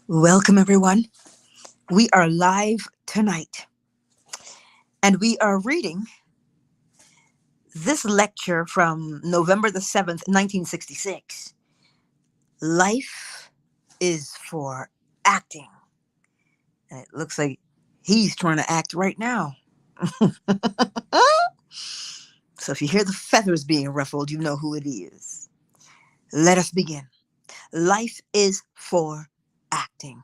Welcome, everyone. We are live tonight, and we are reading this lecture from November the 7th, 1966. Life is for acting. And it looks like he's trying to act right now. So if you hear the feathers being ruffled, you know who it is. Let us begin. Life is for acting.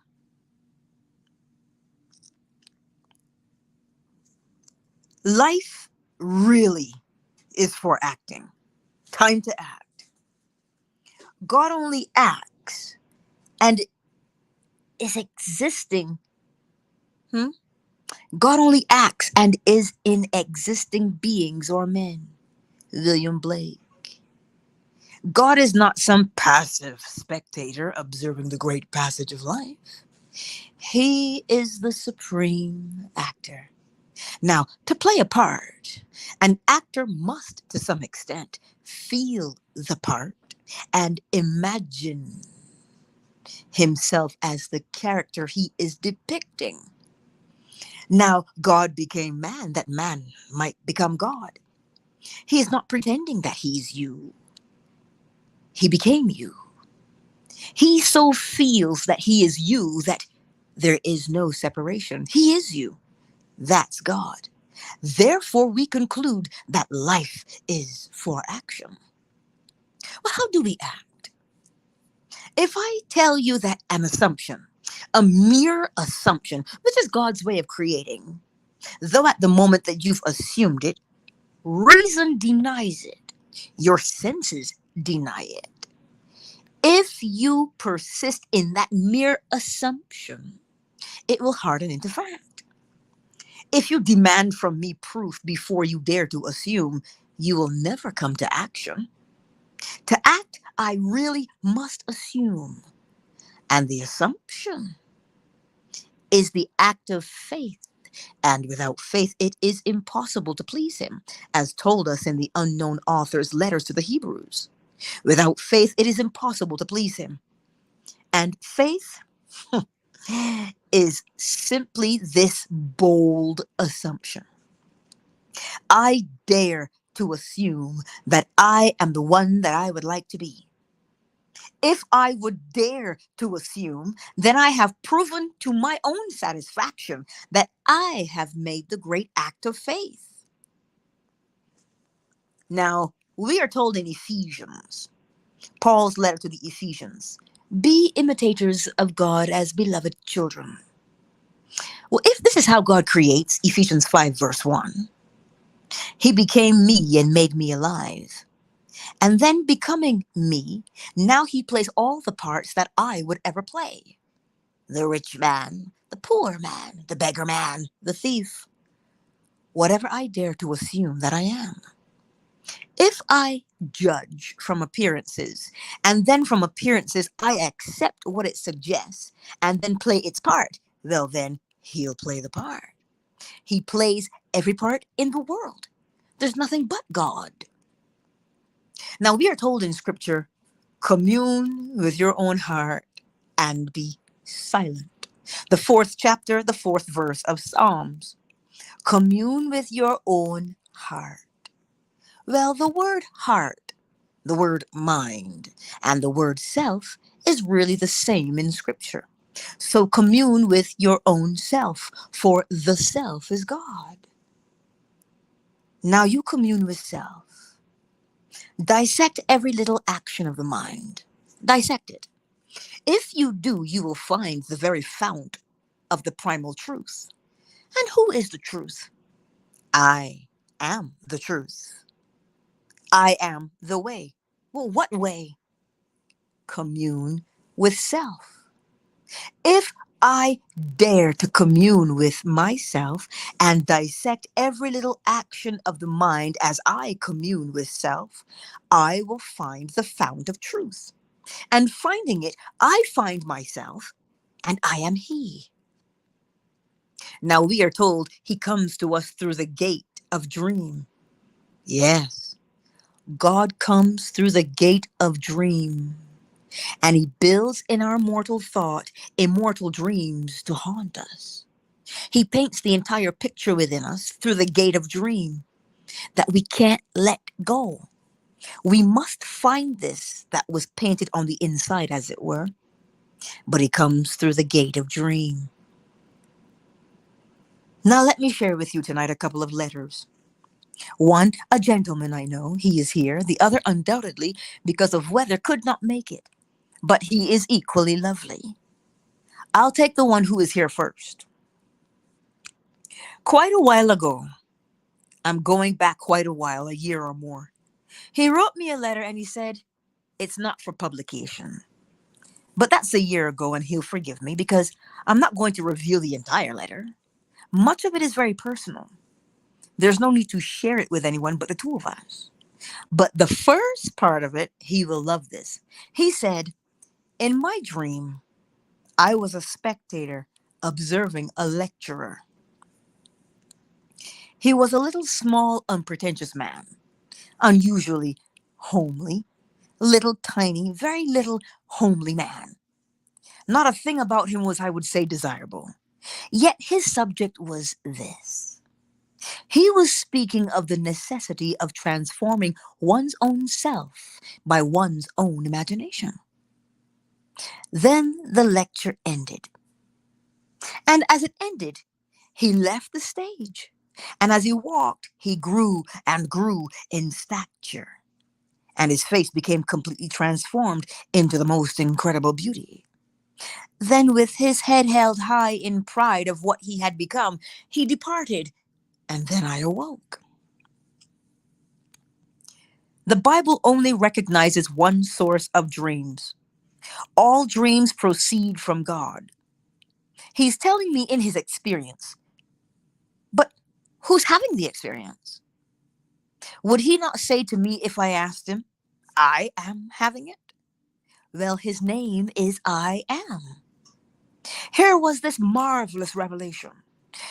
Life really is for acting. Time to act. God only acts and is existing. Hmm? God only acts and is in existing beings or men. William Blake. God is not some passive spectator observing the great passage of life. He is the supreme actor. Now, to play a part, an actor must, to some extent, feel the part and imagine himself as the character he is depicting. Now, God became man that man might become God. He is not pretending that he's you. He became you. He so feels that he is you that there is no separation. He is you. That's God. Therefore, we conclude that life is for action. Well, how do we act? If I tell you that an assumption, a mere assumption, which is God's way of creating, though at the moment that you've assumed it, reason denies it, your senses deny it. If you persist in that mere assumption, it will harden into fact. If you demand from me proof before you dare to assume, you will never come to action. To act, I really must assume. And the assumption is the act of faith. And without faith, it is impossible to please him, as told us in the unknown author's letters to the Hebrews. Without faith, it is impossible to please him. And faith is simply this bold assumption. I dare to assume that I am the one that I would like to be. If I would dare to assume, then I have proven to my own satisfaction that I have made the great act of faith. Now, we are told in Ephesians, Paul's letter to the Ephesians, be imitators of God as beloved children. Well, if this is how God creates, Ephesians 5 verse 1, he became me and made me alive. And then becoming me, now he plays all the parts that I would ever play. The rich man, the poor man, the beggar man, the thief. Whatever I dare to assume that I am. If I judge from appearances, and then from appearances I accept what it suggests, and then play its part, well then, he'll play the part. He plays every part in the world. There's nothing but God. Now we are told in scripture, commune with your own heart and be silent. The fourth chapter, the fourth verse of Psalms. Commune with your own heart. Well, the word heart, the word mind, and the word self is really the same in scripture. So commune with your own self, for the self is God. Now you commune with self. Dissect every little action of the mind. Dissect it. If you do, you will find the very fount of the primal truth. And who is the truth? I am the truth. I am the way. Well, what way? Commune with self. If I dare to commune with myself and dissect every little action of the mind as I commune with self, I will find the fount of truth. And finding it, I find myself, and I am he. Now we are told he comes to us through the gate of dream. Yes, God comes through the gate of dream. And he builds in our mortal thought immortal dreams to haunt us. He paints the entire picture within us through the gate of dream that we can't let go. We must find this that was painted on the inside, as it were, but he comes through the gate of dream. Now, let me share with you tonight a couple of letters. One, a gentleman I know, he is here. The other, undoubtedly, because of weather, could not make it. But he is equally lovely. I'll take the one who is here first. Quite a while ago, I'm going back quite a while, a year or more, he wrote me a letter and he said, it's not for publication. But that's a year ago and he'll forgive me because I'm not going to reveal the entire letter. Much of it is very personal. There's no need to share it with anyone but the two of us. But the first part of it, he will love this. He said, in my dream, I was a spectator observing a lecturer. He was a little small, unpretentious man, unusually homely, little tiny, very little homely man. Not a thing about him was, I would say, desirable. Yet his subject was this. He was speaking of the necessity of transforming one's own self by one's own imagination. Then the lecture ended. And as it ended, he left the stage. And as he walked, he grew and grew in stature. And his face became completely transformed into the most incredible beauty. Then, with his head held high in pride of what he had become, he departed, and then I awoke. The Bible only recognizes one source of dreams. All dreams proceed from God. He's telling me in his experience. But who's having the experience? Would he not say to me if I asked him, I am having it? Well, his name is I Am. Here was this marvelous revelation.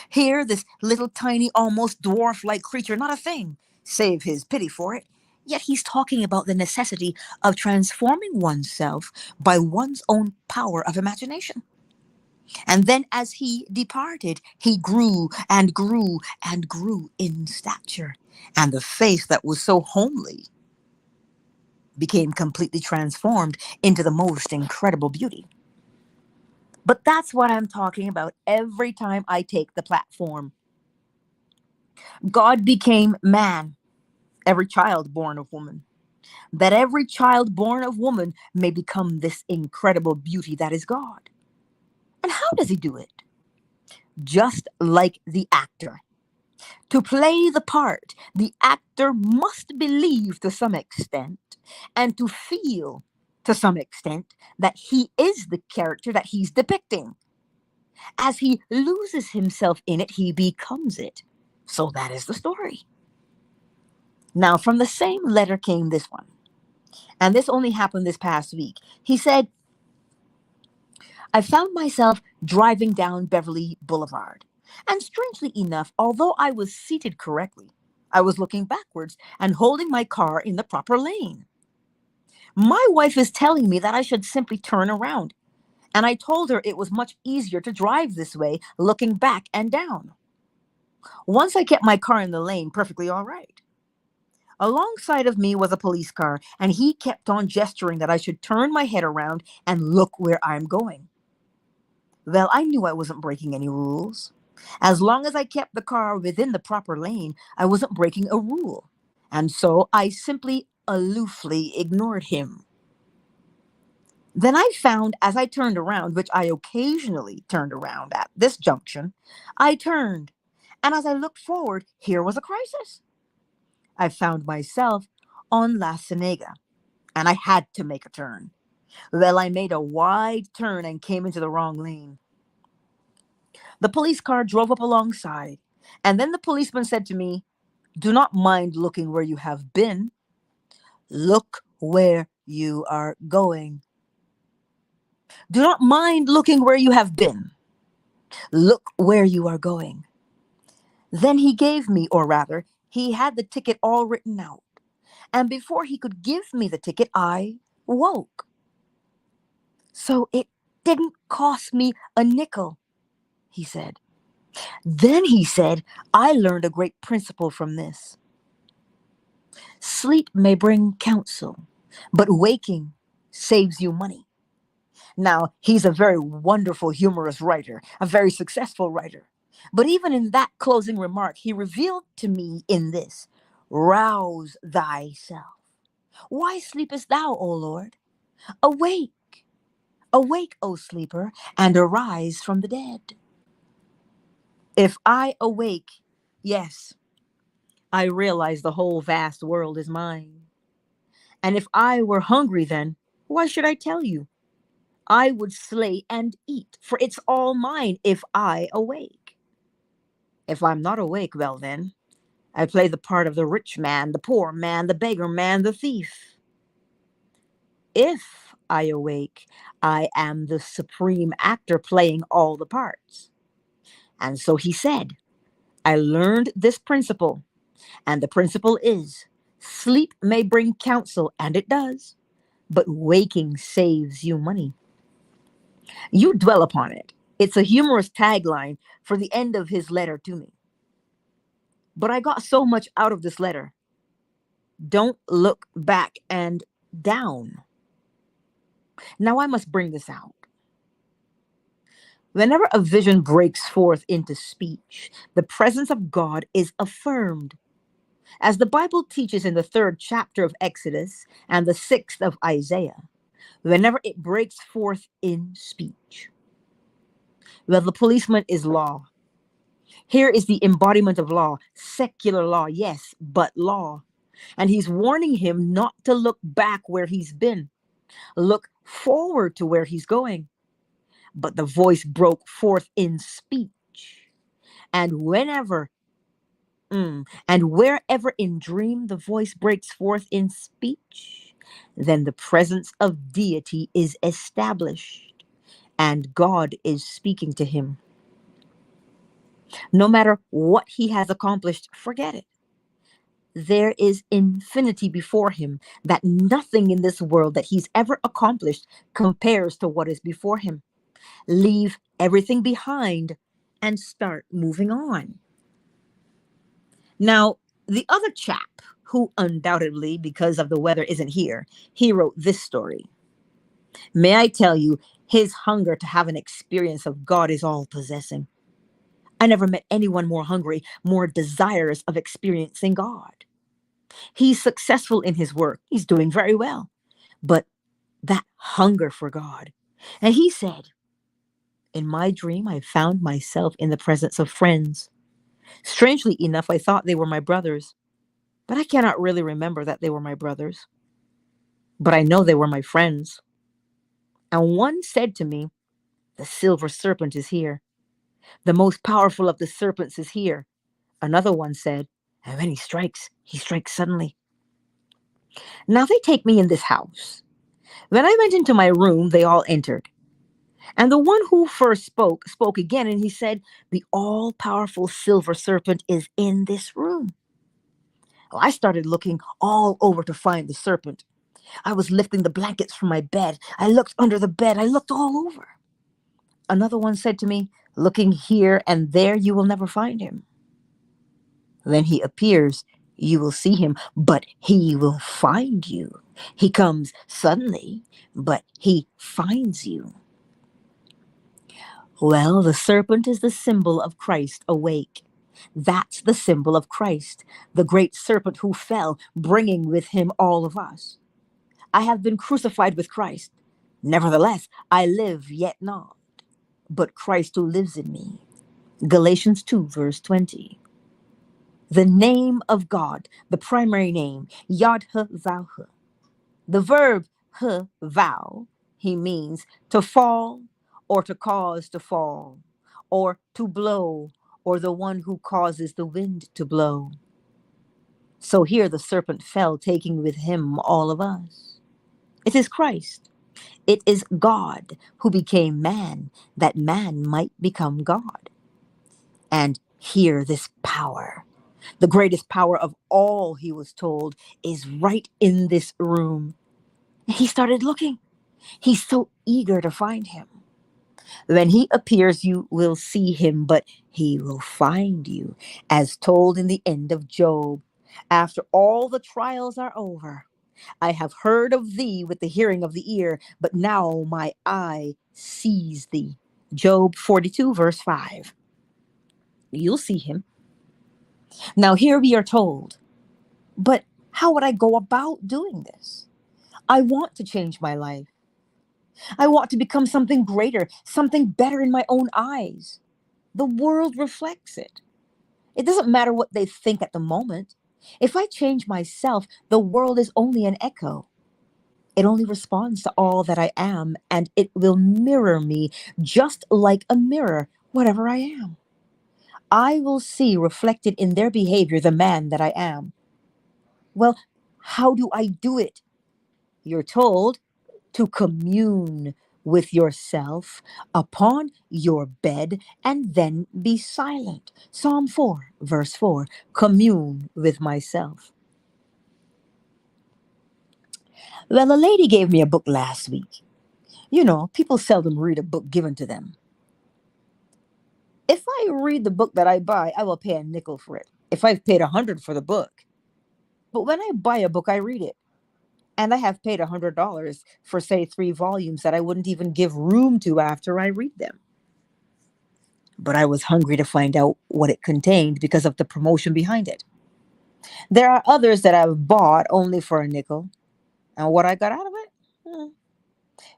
Here, this little tiny, almost dwarf-like creature, not a thing, save his pity for it. Yet he's talking about the necessity of transforming oneself by one's own power of imagination. And then as he departed, he grew and grew and grew in stature. And the face that was so homely became completely transformed into the most incredible beauty. But that's what I'm talking about every time I take the platform. God became man, every child born of woman, that every child born of woman may become this incredible beauty that is God. And how does he do it? Just like the actor. To play the part, the actor must believe to some extent and to feel to some extent that he is the character that he's depicting. As he loses himself in it, he becomes it. So that is the story. Now, from the same letter came this one. And this only happened this past week. He said, I found myself driving down Beverly Boulevard. And strangely enough, although I was seated correctly, I was looking backwards and holding my car in the proper lane. My wife is telling me that I should simply turn around. And I told her it was much easier to drive this way, looking back and down. Once I kept my car in the lane, perfectly all right. Alongside of me was a police car, and he kept on gesturing that I should turn my head around and look where I'm going. Well, I knew I wasn't breaking any rules. As long as I kept the car within the proper lane, I wasn't breaking a rule. And so I simply aloofly ignored him. Then I found as I turned around, which I occasionally turned around at this junction, I turned. And as I looked forward, here was a crisis. I found myself on La Cienega, and I had to make a turn. Well, I made a wide turn and came into the wrong lane. The police car drove up alongside, and then the policeman said to me, do not mind looking where you have been. Look where you are going. Do not mind looking where you have been. Look where you are going. Then he gave me, or rather, he had the ticket all written out. And before he could give me the ticket, I woke. So it didn't cost me a nickel, he said. Then he said, I learned a great principle from this. Sleep may bring counsel, but waking saves you money. Now, he's a very wonderful, humorous writer, a very successful writer. But even in that closing remark, he revealed to me in this: rouse thyself. Why sleepest thou, O Lord? Awake, awake, O sleeper, and arise from the dead. If I awake, yes, I realize the whole vast world is mine. And if I were hungry, then why should I tell you? I would slay and eat, for it's all mine if I awake. If I'm not awake, well then, I play the part of the rich man, the poor man, the beggar man, the thief. If I awake, I am the supreme actor playing all the parts. And so he said, I learned this principle, and the principle is sleep may bring counsel, and it does, but waking saves you money. You dwell upon it. It's a humorous tagline for the end of his letter to me. But I got so much out of this letter. Don't look back and down. Now I must bring this out. Whenever a vision breaks forth into speech, the presence of God is affirmed. As the Bible teaches in the 3rd chapter of Exodus and the 6th of Isaiah, whenever it breaks forth in speech. Well, the policeman is law. Here is the embodiment of law, secular law, yes, but law. And he's warning him not to look back where he's been, look forward to where he's going. But the voice broke forth in speech. And wherever in dream the voice breaks forth in speech, then the presence of deity is established and God is speaking to him. No matter what he has accomplished, forget it. There is infinity before him, that nothing in this world that he's ever accomplished compares to what is before him. Leave everything behind and start moving on. Now, the other chap, who undoubtedly, because of the weather, isn't here, he wrote this story. May I tell you, his hunger to have an experience of God is all-possessing. I never met anyone more hungry, more desirous of experiencing God. He's successful in his work. He's doing very well. But that hunger for God. And he said, in my dream, I found myself in the presence of friends. Strangely enough, I thought they were my brothers, but I cannot really remember that they were my brothers. But I know they were my friends. And one said to me, the silver serpent is here. The most powerful of the serpents is here. Another one said, and when he strikes suddenly. Now they take me in this house. When I went into my room, they all entered. And the one who first spoke again, and he said, the all-powerful silver serpent is in this room. Well, I started looking all over to find the serpent. I was lifting the blankets from my bed. I looked under the bed. I looked all over. Another one said to me, looking here and there, you will never find him. Then he appears, you will see him, but he will find you. He comes suddenly, but he finds you. Well, the serpent is the symbol of Christ awake. That's the symbol of Christ, the great serpent who fell, bringing with him all of us. I have been crucified with Christ. Nevertheless, I live, yet not, but Christ who lives in me. Galatians 2, verse 20. The name of God, the primary name, Yod-Heh-Vav-Heh. The verb He-Vav, he means to fall or to cause to fall, or to blow, or the one who causes the wind to blow. So here the serpent fell, taking with him all of us. It is Christ. It is God who became man, that man might become God. And here this power, the greatest power of all, he was told, is right in this room. He started looking. He's so eager to find him. When he appears, you will see him, but he will find you, as told in the end of Job. After all the trials are over, I have heard of thee with the hearing of the ear, but now my eye sees thee. Job 42, verse 5. You'll see him. Now, here we are told, but how would I go about doing this? I want to change my life. I want to become something greater, something better in my own eyes. The world reflects it. It doesn't matter what they think at the moment. If I change myself, the world is only an echo. It only responds to all that I am, and it will mirror me just like a mirror, whatever I am. I will see reflected in their behavior the man that I am. Well, how do I do it? You're told to commune with yourself upon your bed and then be silent. Psalm 4, verse 4. Commune with myself. Well, a lady gave me a book last week. You know, people seldom read a book given to them. If I read the book that I buy, I will pay a nickel for it. If I've paid 100 for the book. But when I buy a book, I read it. And I have paid $100 for, say, 3 volumes that I wouldn't even give room to after I read them. But I was hungry to find out what it contained because of the promotion behind it. There are others that I've bought only for a nickel. And what I got out of it?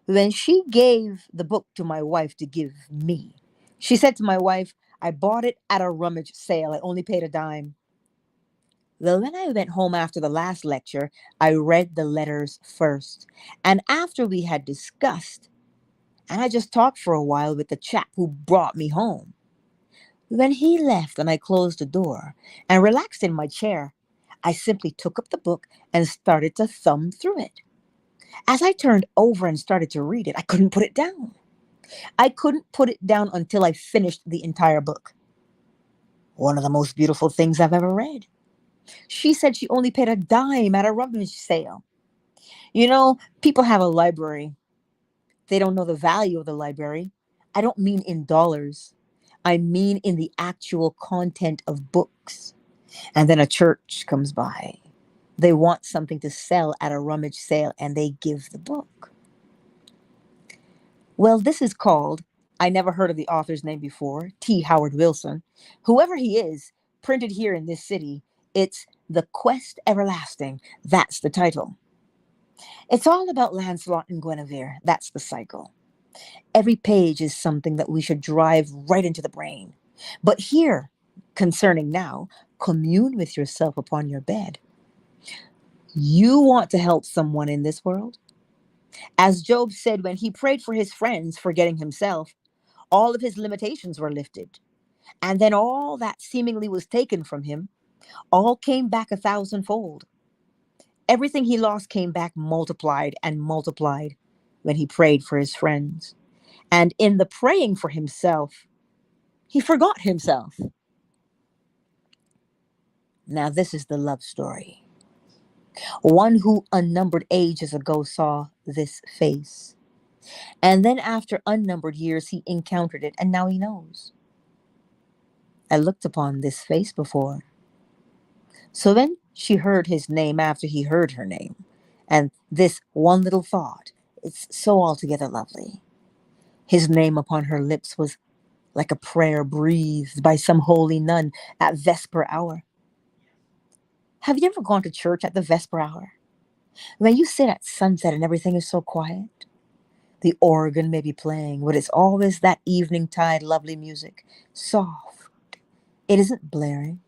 When she gave the book to my wife to give me, she said to my wife, I bought it at a rummage sale. I only paid a dime. Well, when I went home after the last lecture, I read the letters first. And after we had discussed, and I just talked for a while with the chap who brought me home. When he left and I closed the door and relaxed in my chair, I simply took up the book and started to thumb through it. As I turned over and started to read it, I couldn't put it down. I couldn't put it down until I finished the entire book. One of the most beautiful things I've ever read. She said she only paid a dime at a rummage sale. You know, people have a library. They don't know the value of the library. I don't mean in dollars. I mean in the actual content of books. And then a church comes by. They want something to sell at a rummage sale and they give the book. Well, this is called, I never heard of the author's name before, T. Howard Wilson. Whoever he is, printed here in this city, it's The Quest Everlasting. That's the title. It's all about Lancelot and Guinevere. That's the cycle. Every page is something that we should drive right into the brain. But here, concerning now, commune with yourself upon your bed. You want to help someone in this world? As Job said when he prayed for his friends, forgetting himself, all of his limitations were lifted. And then all that seemingly was taken from him, all came back 1,000-fold. Everything he lost came back multiplied and multiplied when he prayed for his friends. And in the praying for himself, he forgot himself. Now, this is the love story. One who unnumbered ages ago saw this face. And then after unnumbered years, he encountered it, and now he knows. I looked upon this face before. So then she heard his name after he heard her name. And this one little thought, it's so altogether lovely. His name upon her lips was like a prayer breathed by some holy nun at vesper hour. Have you ever gone to church at the vesper hour? When you sit at sunset and everything is so quiet, the organ may be playing, but it's always that evening tide lovely music, soft. It isn't blaring.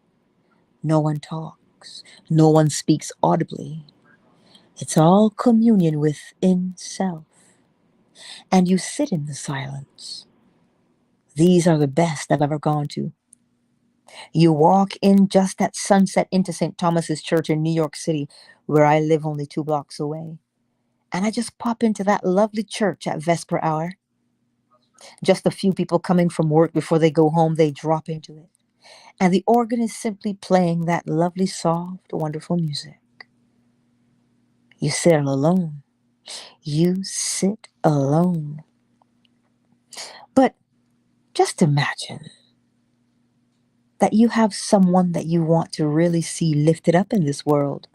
No one talks. No one speaks audibly. It's all communion within self. And you sit in the silence. These are the best I've ever gone to. You walk in just at sunset into St. Thomas's Church in New York City, where I live only 2 blocks away. And I just pop into that lovely church at vesper hour. Just a few people coming from work before they go home, they drop into it. And the organ is simply playing that lovely, soft, wonderful music. You sit all alone. You sit alone. But just imagine that you have someone that you want to really see lifted up in this world.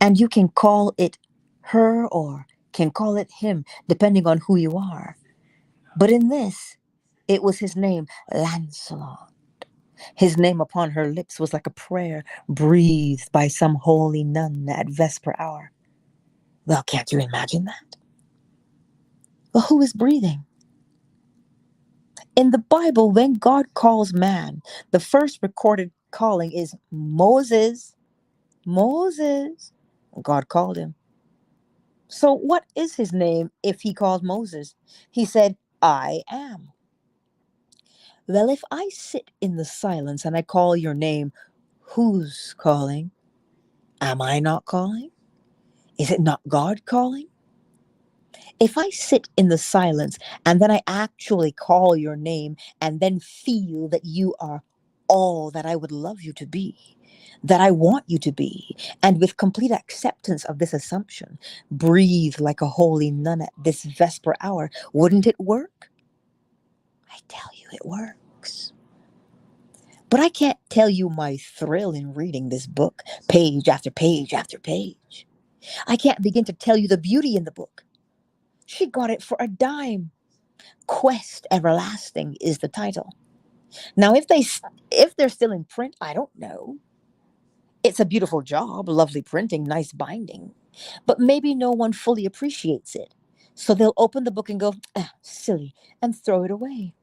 And you can call it her or can call it him, depending on who you are. But in this, it was his name, Lancelot. His name upon her lips was like a prayer breathed by some holy nun at vesper hour. Well, can't you imagine that? Well, who is breathing? In the Bible, when God calls man, the first recorded calling is Moses. Moses. God called him. So, what is his name if he called Moses? He said, I am. Well, if I sit in the silence and I call your name, who's calling? Am I not calling? Is it not God calling? If I sit in the silence and then I actually call your name and then feel that you are all that I would love you to be, that I want you to be, and with complete acceptance of this assumption, breathe like a holy nun at this vesper hour, wouldn't it work? I tell you, it works. But I can't tell you my thrill in reading this book, page after page after page. I can't begin to tell you the beauty in the book. She got it for a dime. Quest Everlasting is the title. Now, if they're still in print, I don't know. It's a beautiful job, lovely printing, nice binding, but maybe no one fully appreciates it. So they'll open the book and go, silly, and throw it away.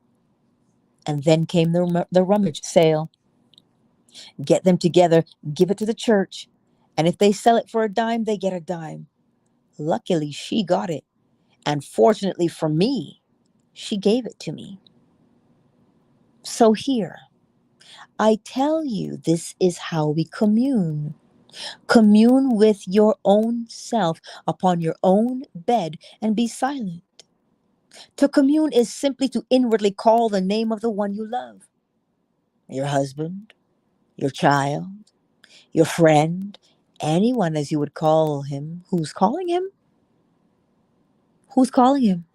And then came the rummage sale. Get them together, give it to the church, and if they sell it for a dime, they get a dime. Luckily, she got it, and fortunately for me, she gave it to me. So here, I tell you, this is how we commune. Commune with your own self upon your own bed and be silent. To commune is simply to inwardly call the name of the one you love. Your husband, your child, your friend, anyone as you would call him. Who's calling him? Who's calling him?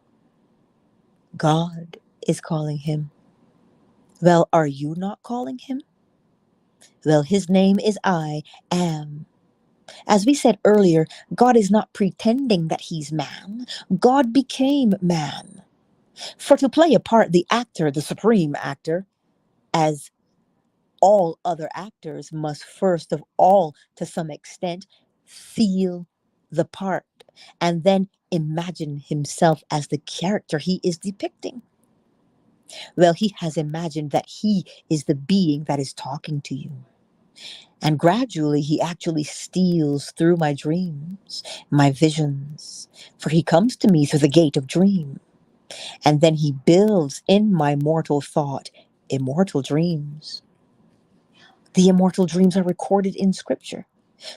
God is calling him. Well, are you not calling him? Well, his name is I am. As we said earlier, God is not pretending that he's man. God became man. For to play a part, the actor, the supreme actor, as all other actors must first of all, to some extent, feel the part and then imagine himself as the character he is depicting. Well, he has imagined that he is the being that is talking to you. And gradually, he actually steals through my dreams, my visions, for he comes to me through the gate of dream. And then he builds in my mortal thought immortal dreams. The immortal dreams are recorded in scripture.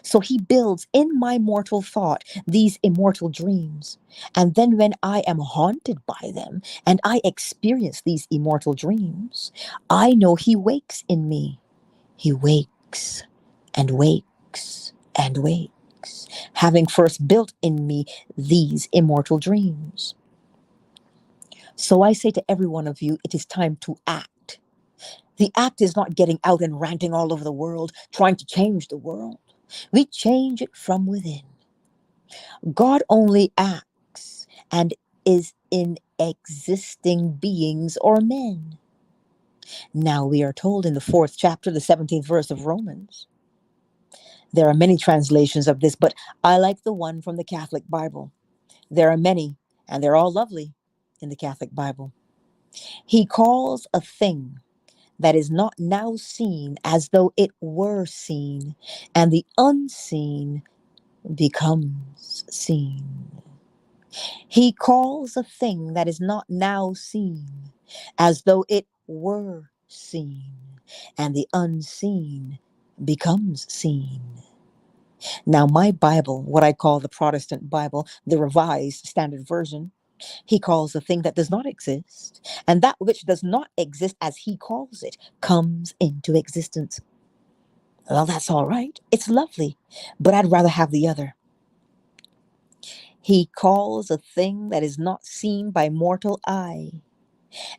So he builds in my mortal thought these immortal dreams. And then when I am haunted by them and I experience these immortal dreams, I know he wakes in me. He wakes and wakes and wakes, having first built in me these immortal dreams. So I say to every one of you, it is time to act. The act is not getting out and ranting all over the world, trying to change the world. We change it from within. God only acts and is in existing beings or men. Now we are told in the 4th chapter, the 17th verse of Romans. There are many translations of this, but I like the one from the Catholic Bible. There are many, and they're all lovely in the Catholic Bible. He calls a thing that is not now seen as though it were seen, and the unseen becomes seen. He calls a thing that is not now seen as though it were seen, and the unseen becomes seen. Now, my Bible, what I call the Protestant Bible, the Revised Standard Version, he calls the thing that does not exist, and that which does not exist as he calls it comes into existence. Well, that's all right. It's lovely, but I'd rather have the other. He calls a thing that is not seen by mortal eye,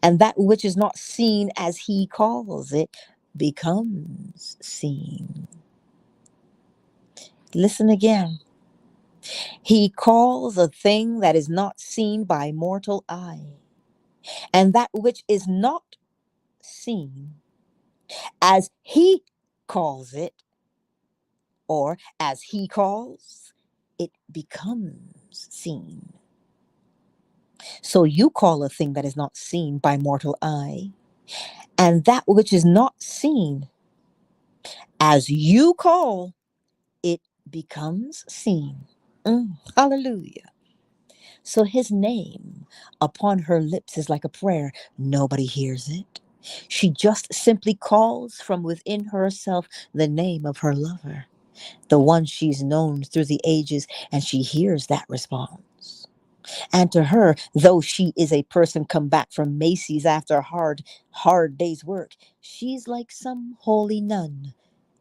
and that which is not seen as he calls it becomes seen. Listen again. He calls a thing that is not seen by mortal eye, and that which is not seen as he calls it, or as he calls, it becomes seen. So you call a thing that is not seen by mortal eye, and that which is not seen as you call, it becomes seen. Hallelujah. So his name upon her lips is like a prayer. Nobody hears it. She just simply calls from within herself the name of her lover, the one she's known through the ages, and she hears that response. And to her, though she is a person come back from Macy's after a hard day's work, she's like some holy nun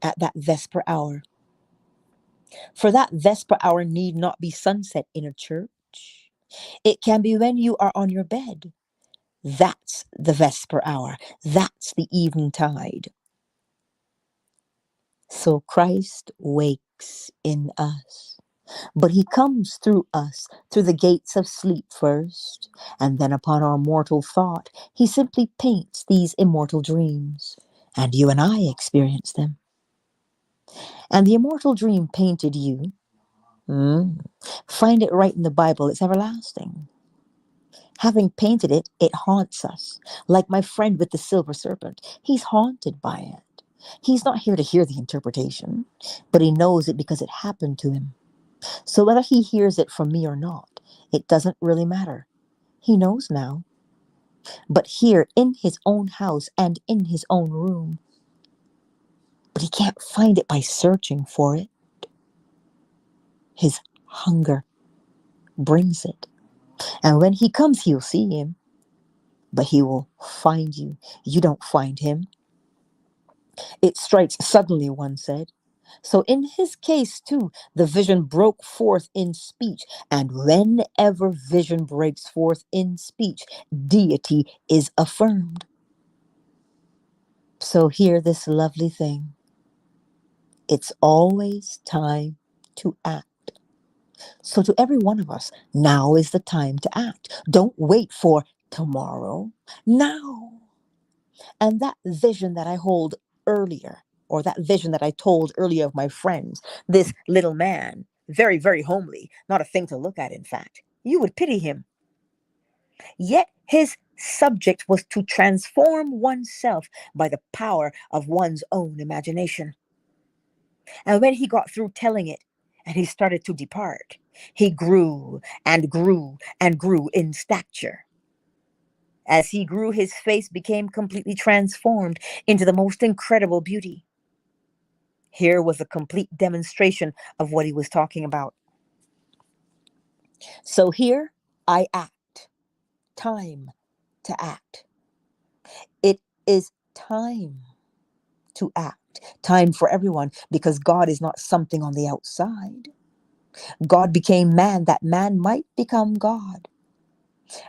at that vesper hour. For that vesper hour need not be sunset in a church. It can be when you are on your bed. That's the vesper hour. That's the eventide. So Christ wakes in us. But he comes through us, through the gates of sleep first, and then upon our mortal thought, he simply paints these immortal dreams, and you and I experience them. And the immortal dream painted you. Find it right in the Bible, it's everlasting. Having painted it, it haunts us. Like my friend with the silver serpent, he's haunted by it. He's not here to hear the interpretation, but he knows it because it happened to him. So whether he hears it from me or not, it doesn't really matter. He knows now. But here in his own house and in his own room. But he can't find it by searching for it. His hunger brings it. And when he comes, he'll see him. But he will find you. You don't find him. It strikes suddenly, one said. So in his case, too, the vision broke forth in speech. And whenever vision breaks forth in speech, deity is affirmed. So hear this lovely thing. It's always time to act. So to every one of us, now is the time to act. Don't wait for tomorrow. Now. And that vision that I hold earlier, or that vision that I told earlier of my friends, this little man, very, very homely, not a thing to look at, in fact, you would pity him. Yet his subject was to transform oneself by the power of one's own imagination. And when he got through telling it, and he started to depart, he grew and grew and grew in stature. As he grew, his face became completely transformed into the most incredible beauty. Here was a complete demonstration of what he was talking about. So here I act. Time to act. It is time to act. Time for everyone, because God is not something on the outside. God became man that man might become God.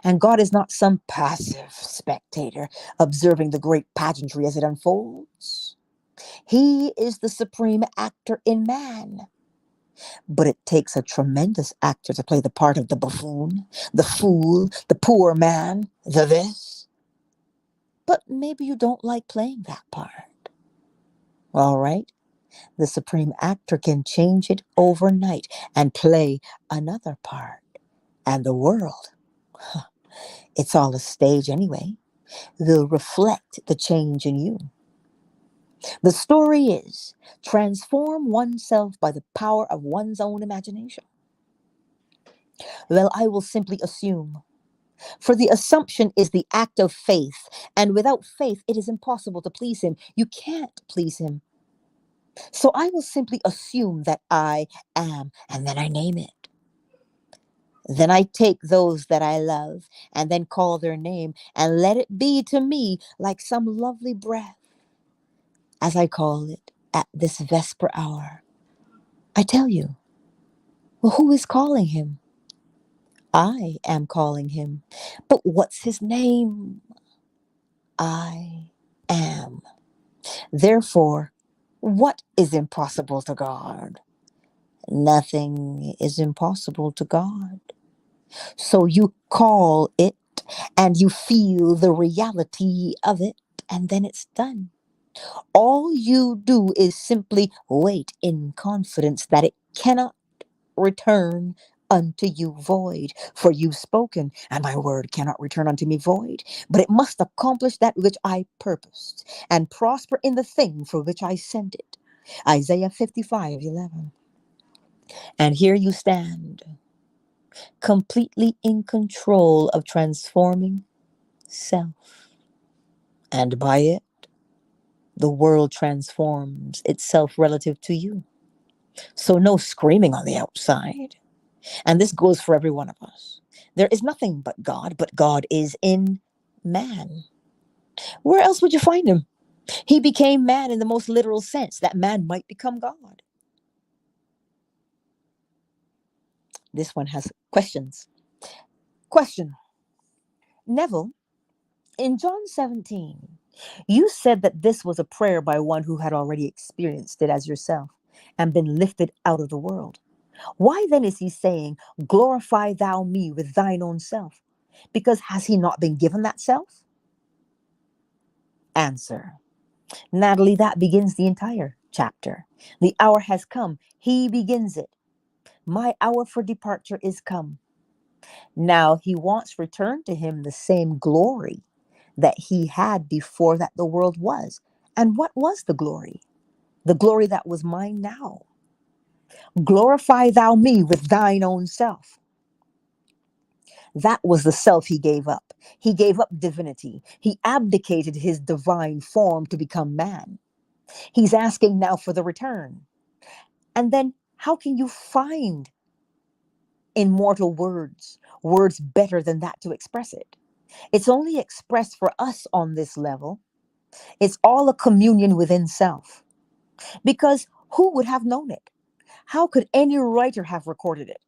And God is not some passive spectator observing the great pageantry as it unfolds. He is the supreme actor in man. But it takes a tremendous actor to play the part of the buffoon, the fool, the poor man, the this. But maybe you don't like playing that part. All right. The supreme actor can change it overnight and play another part. And the world, it's all a stage anyway, will reflect the change in you. The story is transform oneself by the power of one's own imagination. Well, I will simply assume. For the assumption is the act of faith, and without faith it is impossible to please him. You can't please him. So I will simply assume that I am, and then I name it. Then I take those that I love, and then call their name, and let it be to me like some lovely breath, as I call it at this vesper hour. I tell you, well, who is calling him? I am calling him. But what's his name? I am. Therefore, what is impossible to God? Nothing is impossible to God. So you call it and you feel the reality of it, and then it's done. All you do is simply wait in confidence that it cannot return unto you void. For you've spoken, and my word cannot return unto me void, but it must accomplish that which I purposed, and prosper in the thing for which I sent it. Isaiah 55:11. And here you stand, completely in control of transforming self. And by it, the world transforms itself relative to you. So no screaming on the outside. And this goes for every one of us. There is nothing but God is in man. Where else would you find him? He became man in the most literal sense, that man might become God. This one has questions. Question: Neville, in John 17, you said that this was a prayer by one who had already experienced it as yourself and been lifted out of the world. Why then is he saying, glorify thou me with thine own self? Because has he not been given that self? Answer: Natalie, that begins the entire chapter. The hour has come. He begins it. My hour for departure is come. Now he wants returned to him the same glory that he had before that the world was. And what was the glory? The glory that was mine now. Glorify thou me with thine own self. That was the self he gave up. He gave up divinity. He abdicated his divine form to become man. He's asking now for the return. And then how can you find immortal words, words better than that to express it? It's only expressed for us on this level. It's all a communion within self. Because who would have known it? How could any writer have recorded it?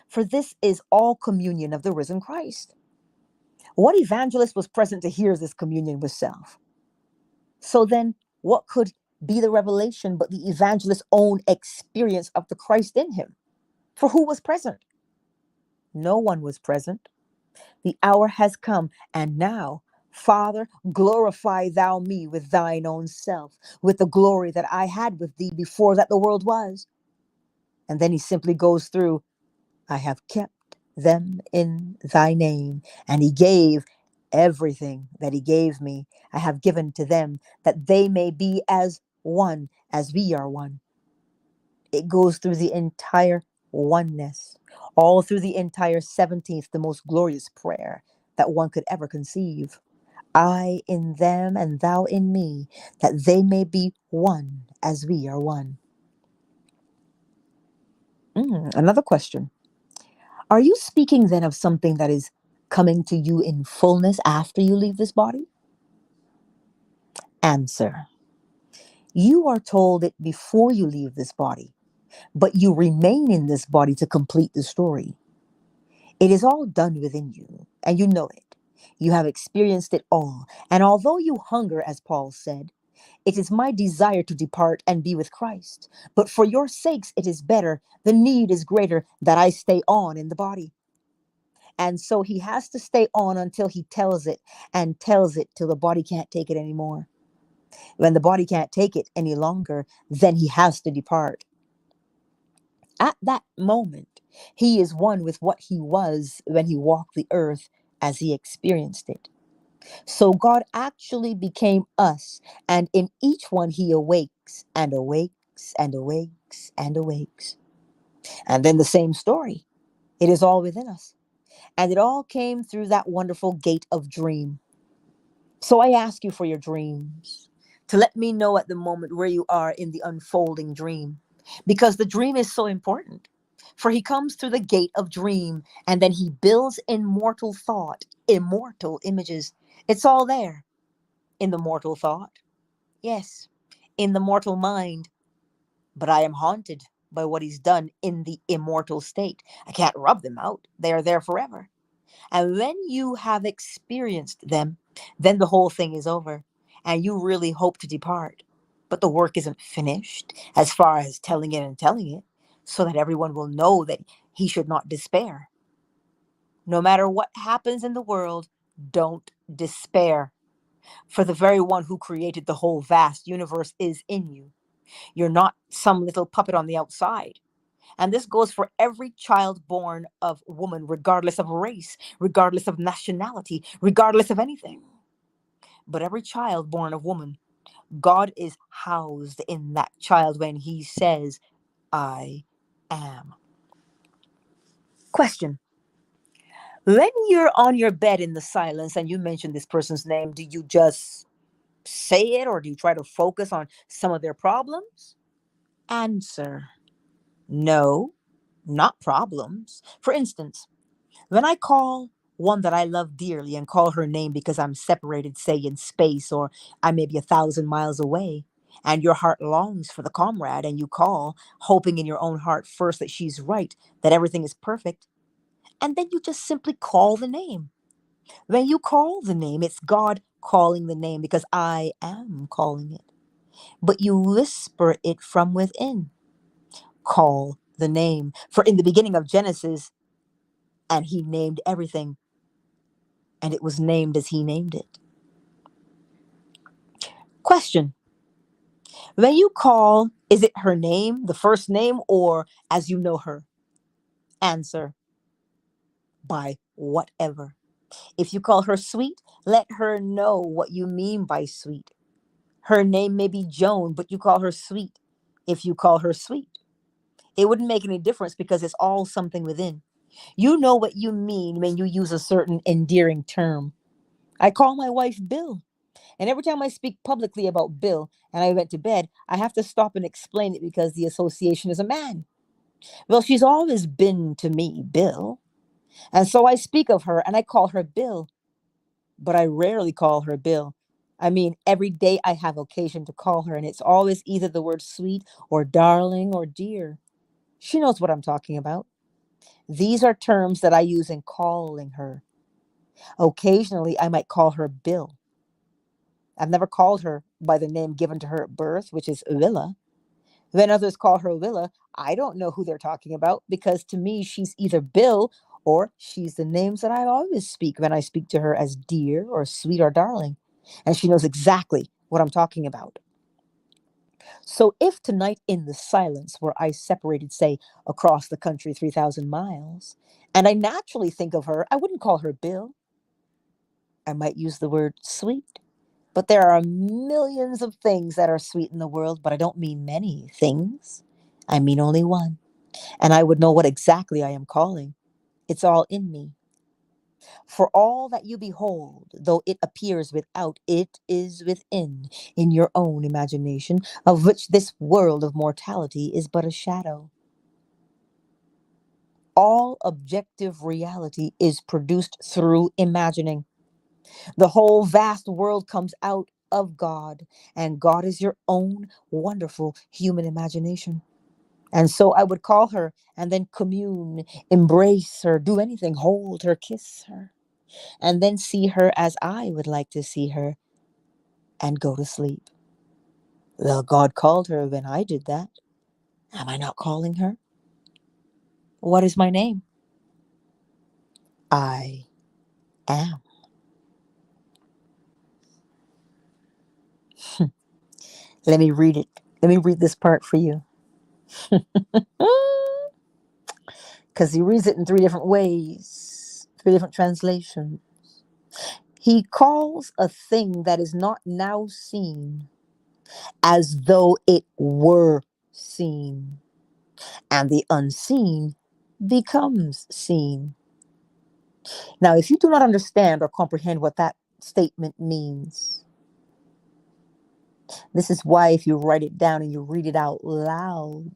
For this is all communion of the risen Christ. What evangelist was present to hear this communion with self? So then, what could be the revelation but the evangelist's own experience of the Christ in him? For who was present? No one was present. The hour has come, and now, Father, glorify thou me with thine own self, with the glory that I had with thee before that the world was. And then he simply goes through, I have kept them in thy name. And he gave everything that he gave me. I have given to them that they may be as one as we are one. It goes through the entire oneness, all through the entire 17th, the most glorious prayer that one could ever conceive. I in them and thou in me, that they may be one as we are one. Another question. Are you speaking then of something that is coming to you in fullness after you leave this body? Answer. You are told it before you leave this body, but you remain in this body to complete the story. It is all done within you, and you know it. You have experienced it all. And although you hunger, as Paul said, it is my desire to depart and be with Christ. But for your sakes, it is better, the need is greater that I stay on in the body. And so he has to stay on until he tells it, and tells it till the body can't take it anymore. When the body can't take it any longer, then he has to depart. At that moment, he is one with what he was when he walked the earth as he experienced it. So God actually became us, and in each one he awakes and awakes and awakes and awakes. And then the same story. It is all within us. And it all came through that wonderful gate of dream. So I ask you for your dreams, to let me know at the moment where you are in the unfolding dream, because the dream is so important. For he comes through the gate of dream, and then he builds immortal thought, immortal images. It's all there in the mortal thought. Yes, in the mortal mind. But I am haunted. by what he's done in the immortal state. I can't rub them out. They are there forever. And when you have experienced them, then the whole thing is over and you really hope to depart. But the work isn't finished as far as telling it and telling it, so that everyone will know that he should not despair. No matter what happens in the world, don't despair. For the very one who created the whole vast universe is in you. You're not some little puppet on the outside. And this goes for every child born of woman, regardless of race, regardless of nationality, regardless of anything. But every child born of woman, God is housed in that child when he says, I am. Question. When you're on your bed in the silence and you mention this person's name, do you just say it or do you try to focus on some of their problems? Answer. No, not problems. For instance, when I call one that I love dearly and call her name because I'm separated, say, in space, or I may be 1,000 miles away, and your heart longs for the comrade, and you call, hoping in your own heart first that she's right, that everything is perfect, and then you just simply call the name. When you call the name, it's God calling the name because I am calling it. But you whisper it from within. Call the name. For in the beginning of Genesis, and he named everything, and it was named as he named it. Question. When you call, is it her name, the first name, or as you know her? Answer. By whatever. If you call her sweet, let her know what you mean by sweet. Her name may be Joan, but you call her sweet. If you call her sweet, it wouldn't make any difference because it's all something within. You know what you mean when you use a certain endearing term. I call my wife Bill. And every time I speak publicly about Bill and I went to bed, I have to stop and explain it because the association is a man. Well, she's always been to me, Bill. And so I speak of her and I call her Bill, but I rarely call her Bill. I mean, every day I have occasion to call her, and it's always either the word sweet or darling or dear. She knows what I'm talking about. These are terms that I use in calling her. Occasionally, I might call her Bill. I've never called her by the name given to her at birth, which is Willa. When others call her Willa, I don't know who they're talking about because to me, she's either Bill or she's the names that I always speak when I speak to her as dear or sweet or darling. And she knows exactly what I'm talking about. So if tonight in the silence where I separated, say, across the country 3,000 miles, and I naturally think of her, I wouldn't call her Bill. I might use the word sweet. But there are millions of things that are sweet in the world, but I don't mean many things. I mean only one. And I would know what exactly I am calling. It's all in me. For all that you behold, though it appears without, it is within, in your own imagination, of which this world of mortality is but a shadow. All objective reality is produced through imagining. The whole vast world comes out of God, and God is your own wonderful human imagination. And so I would call her and then commune, embrace her, do anything, hold her, kiss her, and then see her as I would like to see her and go to sleep. Well, God called her when I did that. Am I not calling her? What is my name? I am. Let me read it. Let me read this part for you. Because he reads it in three different ways, three different translations. He calls a thing that is not now seen as though it were seen, and the unseen becomes seen. Now, if you do not understand or comprehend what that statement means, this is why if you write it down and you read it out loud,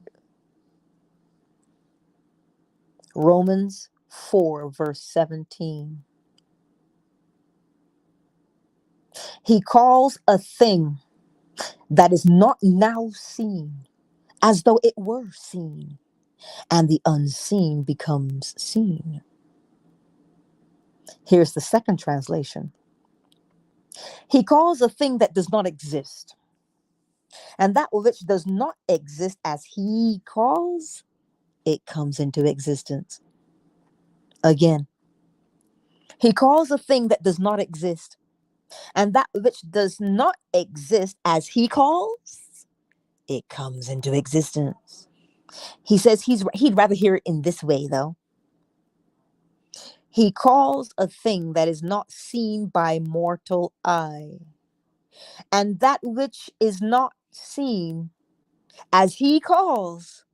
Romans 4, verse 17. He calls a thing that is not now seen as though it were seen, and the unseen becomes seen. Here's the second translation. He calls a thing that does not exist, and that which does not exist as he calls, it comes into existence. Again, he calls a thing that does not exist, and that which does not exist as he calls, it comes into existence. He says he'd rather hear it in this way, though. He calls a thing that is not seen by mortal eye, and that which is not seen as he calls,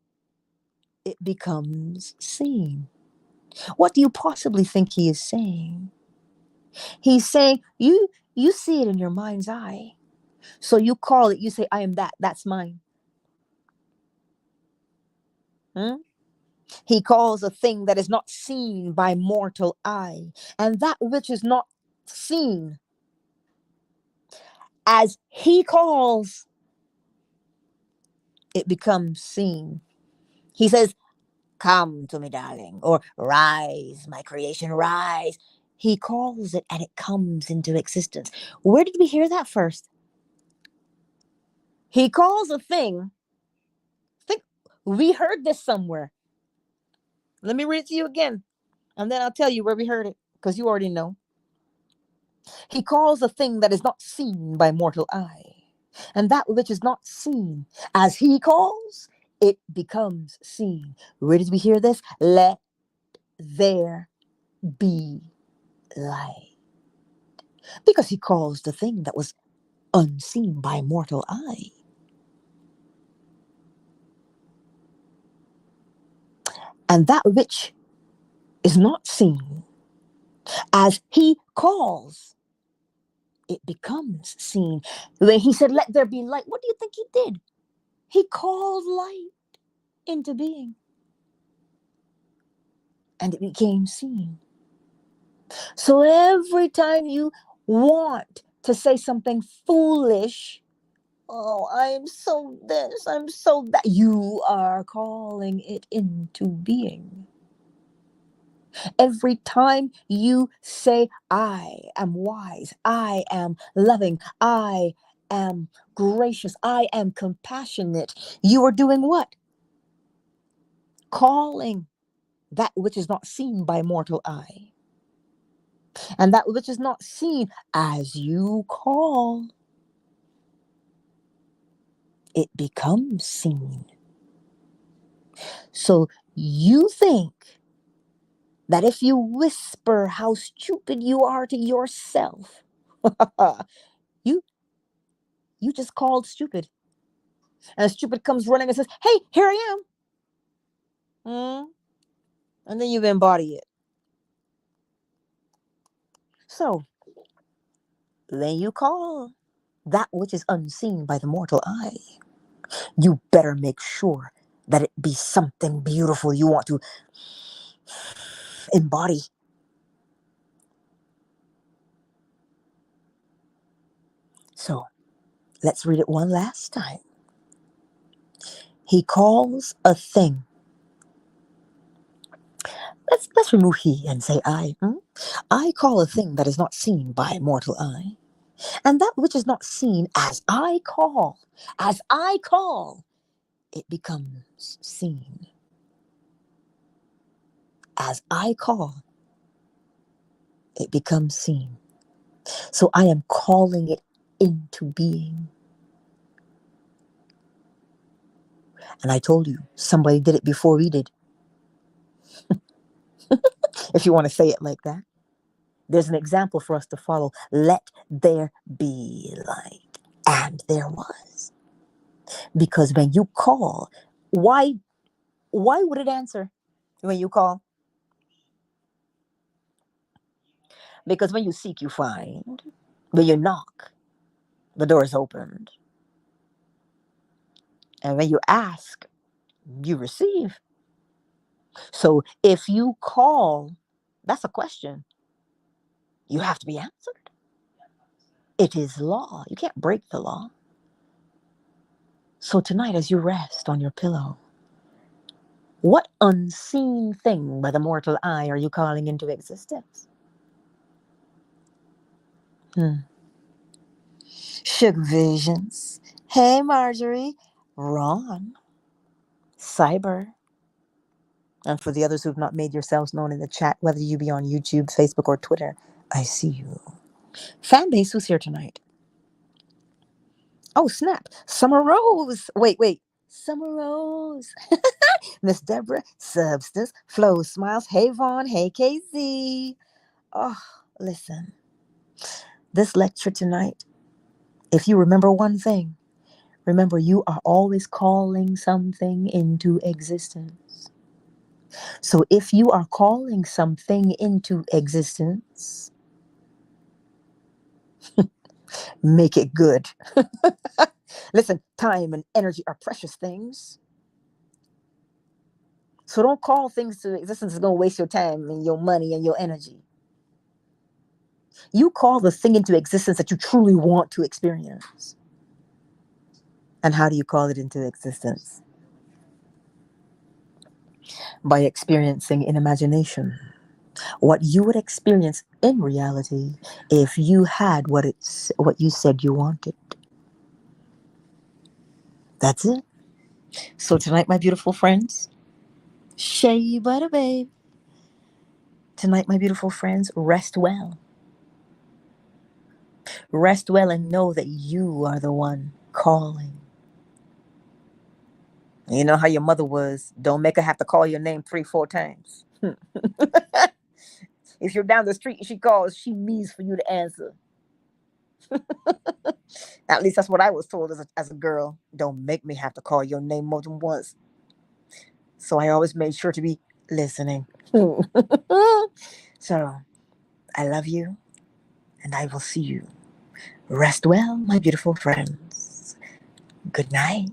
it becomes seen. What do you possibly think he is saying? He's saying, you see it in your mind's eye. So you call it, you say, I am that, that's mine. He calls a thing that is not seen by mortal eye, and that which is not seen as he calls, it becomes seen. He says, come to me, darling, or rise, my creation, rise. He calls it and it comes into existence. Where did we hear that first? He calls a thing. Think, we heard this somewhere. Let me read it to you again, and then I'll tell you where we heard it, because you already know. He calls a thing that is not seen by mortal eye, and that which is not seen, as he calls, it becomes seen. Where did we hear this? Let there be light. Because he calls the thing that was unseen by mortal eye. And that which is not seen, as he calls, it becomes seen. When he said, let there be light, what do you think he did? He called light into being. And it became seen. So every time you want to say something foolish, oh, I'm so this, I'm so that, you are calling it into being. Every time you say, I am wise, I am loving, I am gracious, I am compassionate, you are doing what? Calling that which is not seen by mortal eye. And that which is not seen, as you call, it becomes seen. So you think that if you whisper how stupid you are to yourself, you just called stupid. And stupid comes running and says, hey, here I am. And then you embody it. So when you call that which is unseen by the mortal eye, you better make sure that it be something beautiful you want to embody. So let's read it one last time. He calls a thing. Let's remove he and say I. I call a thing that is not seen by mortal eye. And that which is not seen, as I call, it becomes seen. As I call, it becomes seen. So I am calling it into being. And I told you, somebody did it before we did. If you want to say it like that. There's an example for us to follow. Let there be light. And there was. Because when you call, why would it answer when you call? Because when you seek, you find. When you knock, the door is opened. And when you ask, you receive. So if you call, that's a question. You have to be answered. It is law. You can't break the law. So tonight, as you rest on your pillow, what unseen thing by the mortal eye are you calling into existence? Sugar Visions. Hey, Marjorie. Ron. Cyber. And for the others who've not made yourselves known in the chat, whether you be on YouTube, Facebook, or Twitter, I see you. Fanbase, who's here tonight? Oh, snap. Summer Rose. Wait. Summer Rose. Miss Deborah. Substance. Flo Smiles. Hey, Vaughn. Hey, KZ. Oh, listen. This lecture tonight, if you remember one thing, remember you are always calling something into existence. So if you are calling something into existence, make it good. Listen, time and energy are precious things. So don't call things to existence that's going to waste your time and your money and your energy. You call the thing into existence that you truly want to experience. And how do you call it into existence? By experiencing in imagination what you would experience in reality if you had what you said you wanted. That's it. So tonight, my beautiful friends, shea butter babe. Tonight, my beautiful friends, rest well. Rest well and know that you are the one calling. You know how your mother was. Don't make her have to call your name 3-4 times. If you're down the street and she calls, she means for you to answer. At least that's what I was told as a girl. Don't make me have to call your name more than once. So I always made sure to be listening. So I love you, and I will see you. Rest well, my beautiful friends. Good night.